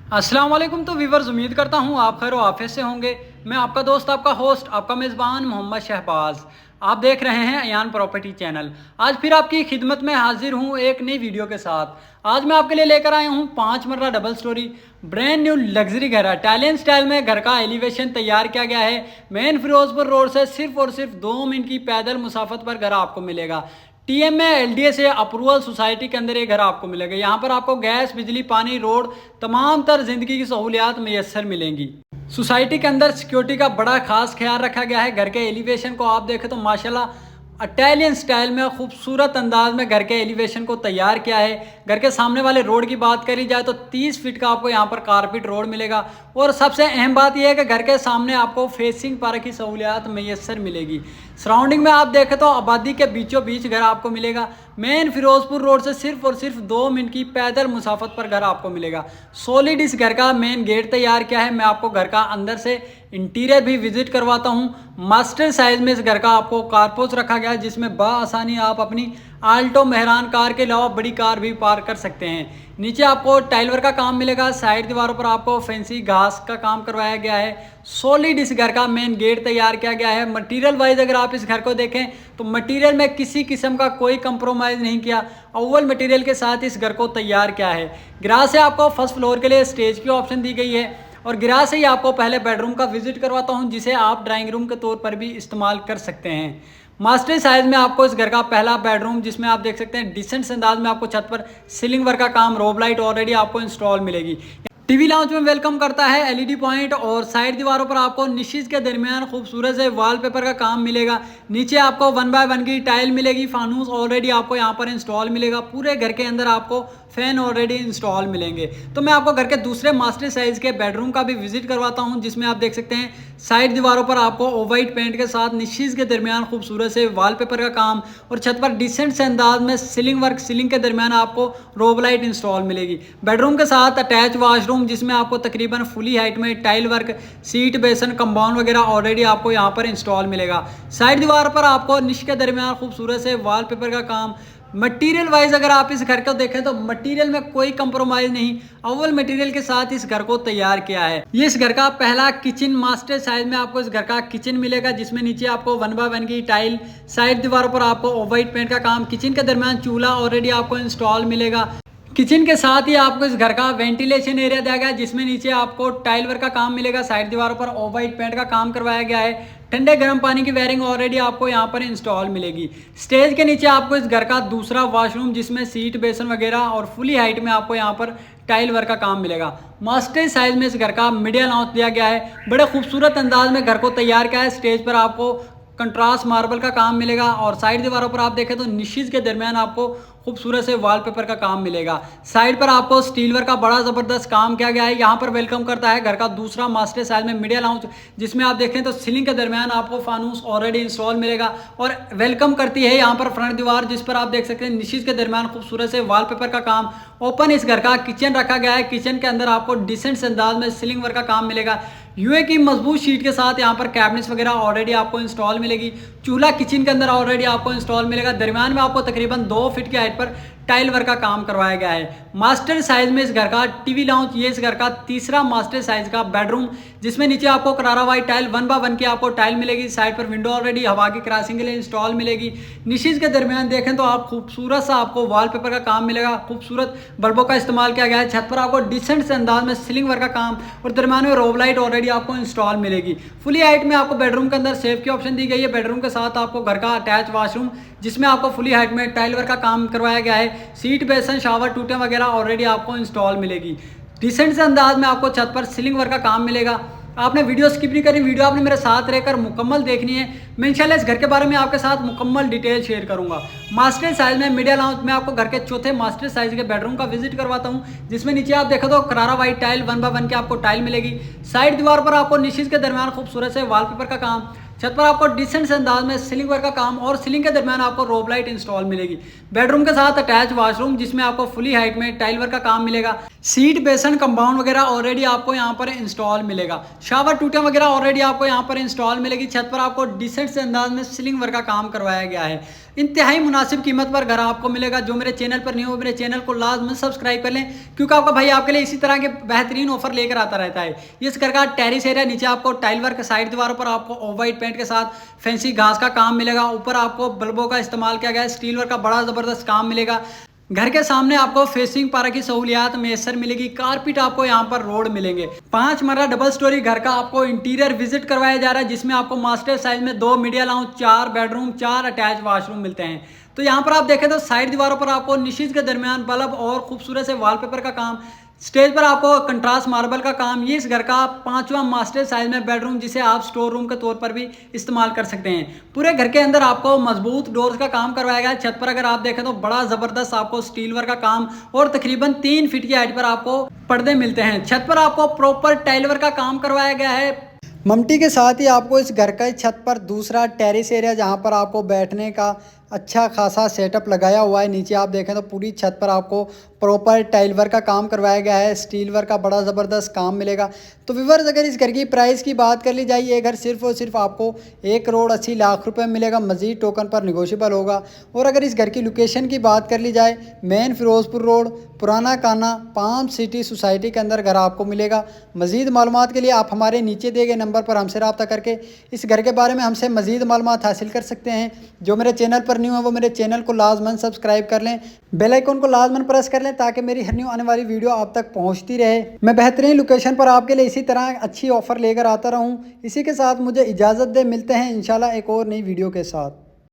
अस्सलाम वालेकुम। तो व्यूवर्स, उम्मीद करता हूँ आप खैर आफियत से होंगे। मैं आपका दोस्त, आपका होस्ट, आपका मेज़बान मोहम्मद शहबाज। आप देख रहे हैं अयान प्रॉपर्टी चैनल। आज फिर आपकी खिदमत में हाजिर हूँ एक नई वीडियो के साथ। आज मैं आपके लिए लेकर आया हूँ 5 मरला double storey brand new luxury घर। इटालियन स्टाइल में घर का एलिवेशन तैयार किया गया है। मेन फिरोजपुर रोड से सिर्फ और सिर्फ 2 मिनट की पैदल मुसाफत पर घर आपको मिलेगा। टीएम में एलडीए से अप्रूवल सोसाइटी के अंदर ये घर आपको मिलेगा। यहाँ पर आपको गैस, बिजली, पानी, रोड, तमाम तर जिंदगी की सहूलियात मैसर मिलेंगी। सोसाइटी के अंदर सिक्योरिटी का बड़ा खास ख्याल रखा गया है। घर के एलिवेशन को आप देखें तो माशाल्लाह इटालियन स्टाइल में खूबसूरत अंदाज में घर के एलिवेशन को तैयार किया है। घर के सामने वाले रोड की बात करी जाए तो 30 फीट का आपको यहाँ पर कारपेट रोड मिलेगा। और सबसे अहम बात यह है कि घर के सामने आपको फेसिंग पार्क की सहूलियात मैसर मिलेगी। सराउंडिंग में आप देखें तो आबादी के बीचों बीच घर आपको मिलेगा। मेन फिरोजपुर रोड से सिर्फ और सिर्फ 2 मिनट की पैदल मुसाफत पर घर आपको मिलेगा। सॉलिड इस घर का मेन गेट तैयार किया है। मैं आपको घर का अंदर से इंटीरियर भी विजिट करवाता हूँ। मास्टर साइज में इस घर का आपको कारपोच रखा गया है, जिसमें बआसानी आप अपनी आल्टो मेहरान कार के अलावा बड़ी कार भी पार्क कर सकते हैं। नीचे आपको टाइल वर्क का काम मिलेगा। साइड दीवारों पर आपको फैंसी घास का काम करवाया गया है। सॉलिड इस घर का मेन गेट तैयार किया गया है। मटेरियल वाइज अगर आप इस घर को देखें तो मटेरियल में किसी किस्म का कोई कंप्रोमाइज़ नहीं किया। अव्वल मटेरियल के साथ इस घर को तैयार किया है। गिराज से आपको फर्स्ट फ्लोर के लिए स्टेज की ऑप्शन दी गई है। और गिराज से ही आपको पहले बेडरूम का विजिट करवाता हूं, जिसे आप ड्राइंग रूम के तौर पर भी इस्तेमाल कर सकते हैं। मास्टर साइज में आपको इस घर का पहला बेडरूम, जिसमें आप देख सकते हैं डिसेंट अंदाज में आपको छत पर सीलिंग वर्क का काम, रोब लाइट ऑलरेडी आपको इंस्टॉल मिलेगी। टीवी लाउंज में वेलकम करता है एलईडी पॉइंट। और साइड दीवारों पर आपको निशिज के दरमियान खूबसूरत से वॉलपेपर का काम मिलेगा। नीचे आपको 1 बाय 1 की टाइल मिलेगी। फानूस ऑलरेडी आपको यहाँ पर इंस्टॉल मिलेगा। पूरे घर के अंदर आपको फैन ऑलरेडी इंस्टॉल मिलेंगे। तो मैं आपको घर के दूसरे मास्टर साइज के बेडरूम का भी विजिट करवाता हूँ, जिसमें आप देख सकते हैं साइड दीवारों पर आपको ऑफ-वाइट पेंट के साथ निशिज के दरमियान खूबसूरत से वॉलपेपर का काम और छत पर डिसेंट से अंदाज में सीलिंग वर्क, सीलिंग के दरमियान आपको रोब लाइट इंस्टॉल मिलेगी। बेडरूम के साथ अटैच वॉशरूम, जिसमें आपको तकरीबन फुली हाइट में टाइल वर्क, सीट, बेसन, कंपाउंड वगैरह ऑलरेडी आपको यहाँ पर इंस्टॉल मिलेगा। साइड दीवार पर आपको निश के दरमियान खूबसूरत से वॉलपेपर का काम। मटेरियल वाइज अगर आप इस घर को देखें तो मटेरियल में कोई कंप्रोमाइज नहीं, अव्वल मटेरियल के साथ इस घर को तैयार किया है। ये इस घर का पहला किचन मास्टर साइज में आपको इस घर का किचन मिलेगा, जिसमें नीचे आपको 1 बाय 1 की टाइल, साइड दीवारों पर आपको ऑफ वाइट पेंट का काम, किचन के दरमियान चूल्हा ऑलरेडी आपको इंस्टॉल मिलेगा। किचन के साथ ही आपको इस घर का वेंटिलेशन एरिया दिया गया है, जिसमें नीचे आपको टाइल वर्क का काम मिलेगा। साइड दीवारों पर ऑफ वाइट पेंट का काम करवाया गया है। ठंडे गर्म पानी की वायरिंग ऑलरेडी आपको यहाँ पर इंस्टॉल मिलेगी। स्टेज के नीचे आपको इस घर का दूसरा वॉशरूम, जिसमें सीट, बेसन वगैरह और फुली हाइट में आपको यहाँ पर टाइल वर्क का काम मिलेगा। मास्टर साइज में इस घर का मीडिया लाउंज दिया गया है। बड़े खूबसूरत अंदाज में घर को तैयार किया है। स्टेज पर आपको कंट्रास्ट मार्बल का काम मिलेगा। और साइड दीवारों पर आप देखें तो निशिज के दरमियान आपको खूबसूरत से वॉलपेपर का काम मिलेगा। साइड पर आपको स्टील वर्क का बड़ा ज़बरदस्त काम किया गया है। यहाँ पर वेलकम करता है घर का दूसरा मास्टर साइज में मीडिया लाउंज, जिसमें आप देखें तो सीलिंग के दरमियान आपको फानूस ऑलरेडी इंस्टॉल मिलेगा। और वेलकम करती है यहाँ पर फ्रंट दीवार, जिस पर आप देख सकते हैं निशिज के दरमियान खूबसूरत से वॉलपेपर का काम। ओपन इस घर का किचन रखा गया है। किचन के अंदर आपको डिसेंट अंदाज में सीलिंग वर्क का काम मिलेगा। यूए की मजबूत शीट के साथ यहाँ पर कैबिनेट्स वगैरह ऑलरेडी आपको इंस्टॉल मिलेगी। चूल्हा किचन के अंदर ऑलरेडी आपको इंस्टॉल मिलेगा। दरमियान में आपको तकरीबन 2 फीट की हाइट पर टाइल वर्क का काम करवाया गया है। मास्टर साइज में इस घर का टीवी लाउंज, ये इस घर का तीसरा मास्टर साइज का बेडरूम, जिसमें नीचे आपको करारा वाइट टाइल 1 बाय 1 की आपको टाइल मिलेगी। साइड पर विंडो ऑलरेडी हवा की क्रॉसिंग के लिए इंस्टॉल मिलेगी। निशिज के दरमियान देखें तो आप खूबसूरत सा आपको वॉलपेपर का काम मिलेगा। खूबसूरत बल्बों का इस्तेमाल किया गया है। छत पर आपको डिसेंट से अंदाज में सीलिंग वर्क का काम और दरमियान में रोब लाइट ऑलरेडी आपको इंस्टॉल मिलेगी। फुली हाइट में आपको बेडरूम के अंदर सेफ की ऑप्शन दी गई है। बेडरूम के साथ आपको घर का अटैच वॉशरूम, जिसमें आपको फुली हाइट में टाइल वर्क का काम करवाया गया है। सीट, बेसन, शावर, टूटे वगैरह ऑलरेडी आपको इंस्टॉल मिलेगी। डिसेंट से अंदाज में आपको छत पर सीलिंग वर्क का काम मिलेगा। आपने वीडियो स्किप नहीं करनी, वीडियो आपने मेरे साथ रहकर मुकम्मल देखनी है। मैं इंशाल्लाह इस घर के बारे में आपके साथ मुकम्मल डिटेल शेयर करूंगा। मास्टर साइज में मीडिया लाउंज में आपको घर के चौथे मास्टर साइज के बेडरूम का विजिट करवाता हूं, जिसमें नीचे आप देखो तो करारा वाइट टाइल 1 बाय 1 की आपको टाइल मिलेगी। साइड दीवार पर आपको निशिज के दरमियान खूबसूरत से वॉलपेपर का काम। छत पर आपको डिसेंट अंदाज में सीलिंग वर्क का काम और सीलिंग के दरमियान आपको रोब लाइट इंस्टॉल मिलेगी। बेडरूम के साथ अटैच वॉशरूम, जिसमें आपको फुली हाइट में टाइल वर्क का काम मिलेगा। सीट, बेसन, कंपाउंड वगैरह ऑलरेडी आपको यहाँ पर इंस्टॉल मिलेगा। शावर, टूटे वगैरह ऑलरेडी आपको यहाँ पर इंस्टॉल मिलेगी। छत पर आपको डिसेंट से अंदाज में सीलिंग वर्क का काम करवाया गया है। इंतहाई मुनासिब कीमत पर घर आपको मिलेगा। जो मेरे चैनल पर नहीं हो मेरे चैनल को लाजमी सब्सक्राइब कर लें, क्योंकि आपका भाई आपके लिए इसी तरह के बेहतरीन ऑफर लेकर आता रहता है। इस घर का टेरिस एरिया, नीचे आपको टाइल वर्क, साइड दीवारों पर आपको ऑफ वाइट पेंट के साथ फैंसी घास का काम मिलेगा। ऊपर आपको बल्बों का इस्तेमाल किया गया है, स्टील वर्क का बड़ा ज़बरदस्त काम मिलेगा। घर के सामने आपको फेसिंग पार्क की सहूलियात मैसर मिलेगी। कारपेट आपको यहाँ पर रोड मिलेंगे। 5 मरला डबल स्टोरी घर का आपको इंटीरियर विजिट करवाया जा रहा है, जिसमें आपको मास्टर साइज में 2 media lounge, 4 bedroom, 4 attach washroom मिलते हैं। तो यहाँ पर आप देखें तो साइड दीवारों पर आपको निशिज के दरमियान बल्ब और खूबसूरत से वॉलपेपर का काम, स्टेज पर आपको कंट्रास्ट मार्बल का काम। ये इस घर का 5वां मास्टर साइज में बेडरूम, जिसे आप स्टोर रूम के तौर पर भी इस्तेमाल कर सकते हैं। पूरे घर के अंदर आपको मजबूत डोर्स का काम करवाया गया है। छत पर अगर आप देखें तो बड़ा जबरदस्त आपको स्टील वर्क का काम और तकरीबन 3 फीट की हाइट पर आपको पर्दे मिलते हैं। छत पर आपको प्रॉपर टाइल वर्क का काम करवाया गया है। ममटी के साथ ही आपको इस घर का छत पर दूसरा टेरिस एरिया, जहां पर आपको बैठने का अच्छा खासा सेटअप लगाया हुआ है। नीचे आप देखें तो पूरी छत पर आपको प्रॉपर टाइल वर्क का काम करवाया गया है। स्टील वर्क का बड़ा ज़बरदस्त काम मिलेगा। तो व्यूअर्स, अगर इस घर की प्राइस की बात कर ली जाए, ये घर सिर्फ और सिर्फ आपको 1,80,00,000 रुपये मिलेगा। मजीद टोकन पर निगोशियबल होगा। और अगर इस घर की लोकेशन की बात कर ली जाए, मेन फिरोजपुर रोड, पुराना काना, पाम सिटी सोसाइटी के अंदर घर आपको मिलेगा। मजीद मालूमात के लिए आप हमारे नीचे दिए गए नंबर पर हमसे रब्ता करके इस घर के बारे में हमसे मजीद मालूमात हासिल कर सकते हैं। जो मेरे चैनल पर न्यू है वो मेरे चैनल को लाजमन सब्सक्राइब कर लें, बेल आइकन को लाजमन प्रेस कर लें, ताकि मेरी हर न्यू आने वाली वीडियो आप तक पहुंचती रहे। मैं बेहतरीन लोकेशन पर आपके लिए इसी तरह अच्छी ऑफर लेकर आता रहूं। इसी के साथ मुझे इजाज़त दे, मिलते हैं इंशाल्लाह एक और नई वीडियो के साथ।